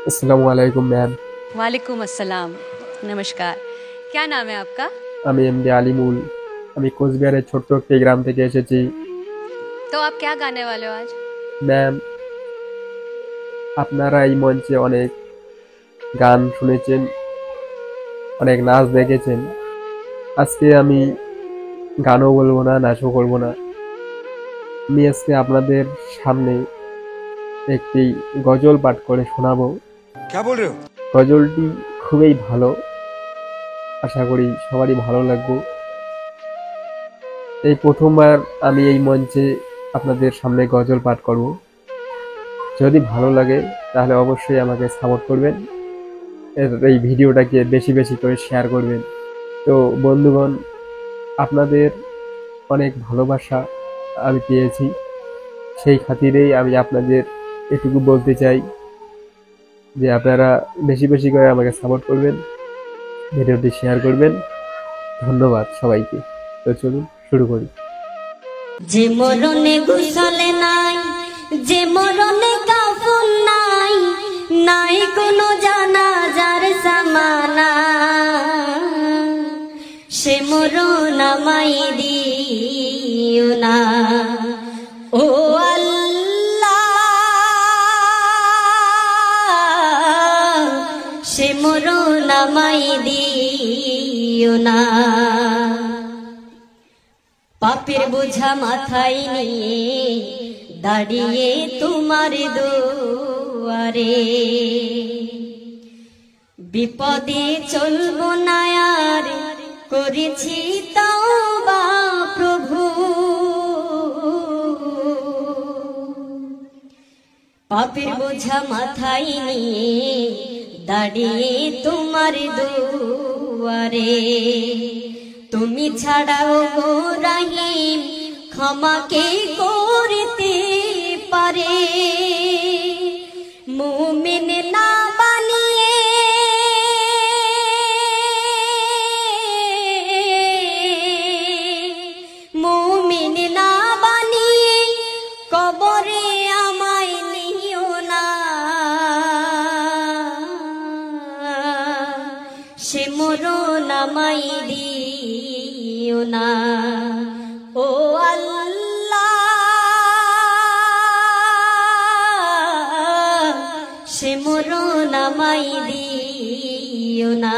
আসসালামু আলাইকুম ম্যাম। वालेकुम अस्सलाम। नमस्कार। क्या नाम है आपका? আমি এমডি আলিমুল। আমি কোচবিহারের ছোট্ট একটি গ্রাম থেকে এসেছি। तो आप क्या गाने वाले हो आज? ম্যাম, আপনারা এই মঞ্চে অনেক গান শুনেছেন, অনেক নাচ দেখেছেন। আজকে আমি গানও বলবো না, নাচও করবো না। আমি আজকে আপনাদের সামনে একটি গজল পাঠ করে শোনাবো। क्या बोल रहे हो? গজলটি খুবই ভালো, আশা করি সবারই ভালো লাগবে। এই প্রথমবার আমি এই মঞ্চে আপনাদের সামনে গজল পাঠ করব। যদি ভালো লাগে তাহলে অবশ্যই আমাকে সাপোর্ট করবেন, এই ভিডিওটাকে বেশি বেশি করে শেয়ার করবেন। তো বন্ধুগণ, আপনাদের অনেক ভালোবাসা আমি পেয়েছি, সেই খাতিরেই আমি আপনাদের এটুকু বলতে চাই যে আপনারা বেশি বেশি করে আমাকে সাপোর্ট করবেন, ভিডিওটি শেয়ার করবেন। ধন্যবাদ সবাইকে। তো চলুন শুরু করি। যে মরণে গোসলে নাই, যে মরণে কাফন নাই, নাই কোনো জানাজার সামানা, সে মরণ আমায় দিও না ও আল্লাহ, সে মরণ আমায় দিও না। পাপের বোঝা মাথায় নিয়ে দাঁড়িয়ে তোমার দুয়ারে, বিপদে চলবো না আর, করেছি তওবা প্রভু। পাপের বোঝা মাথায় নিয়ে দাঁড়িয়ে তোমার দুয়ারে, তুমি ছাড়াও গো রহিম ক্ষমা কে করতে পারে। মুমিন না বানিয়ে মুমিন না বানিয়ে কবরে আমায় নিও না, সে মরণ আমায় দিও না ও আল্লাহ, সে মরণ আমায় দিও না।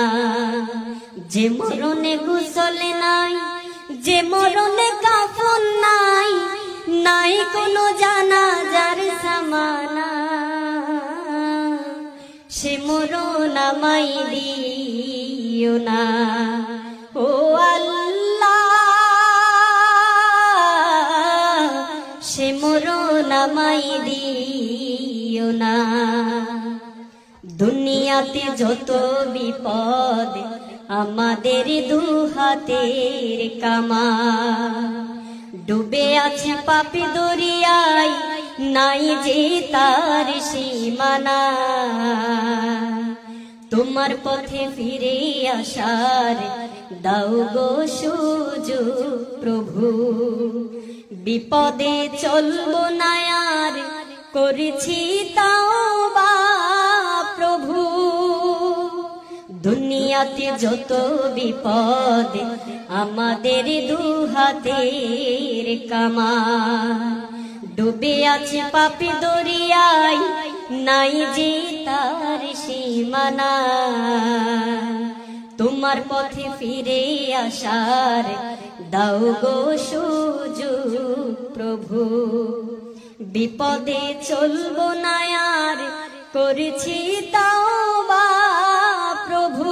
যে মরণে গোসলে নাই, যে মরণে কাফন নাই, নাই কোনো জানাজার সামানা, সে মরণ আমায় দিও না ও আল্লাহ, সে মরণ আমায় দিও না। দুনিয়াতে যত বিপদ আমাদের দু হাতের কামা, ডুবে আছে পাপে দরিয়ায়, নাই যে তার সীমানা। তোমার পথে ফিরে আসার দাও গো সুযোগ প্রভু, বিপদে চলবো না আর, করেছি তওবা প্রভু। দুনিয়াতে যত বিপদ আমাদের দু হাতের কামা, ডুবে আছে পাপে দরিয়ায়, নাই যে তার সীমানা। তোমার পথে ফিরে আসার দাও গো সুযোগ প্রভু, বিপদে চলবো না আর, করেছি তওবা প্রভু।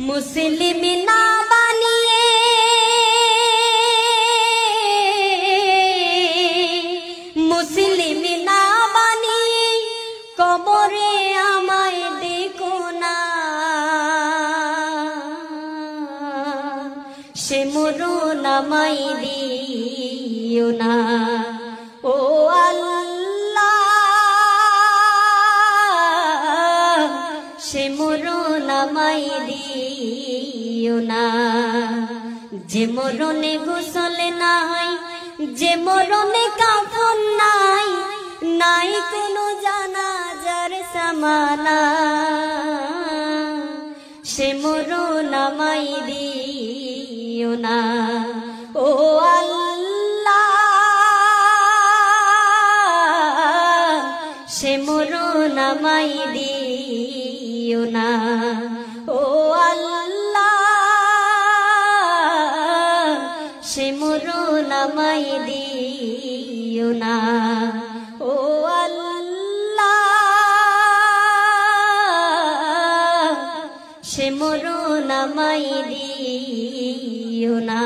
মুসলিম না বানিয়ে মুসলিম না বানিয়ে কবরে আমায় দেখো না, সে মরণ আমায় দিও না ও আল্লাহ, সে মরণ আমায় দিও না। যে মরণে গোসলে নাই, যে মরণে কাফন নাই, নাই কোনো জানাজার সামানা, আসমানা সে মরণ আমায় দিও না ও আল্লাহ সে মরণ আমায় দিও না ও আল্লাহ সে মরণ আমায় দিও না ও আল্লাহ সে মরণ আমায় দিও না।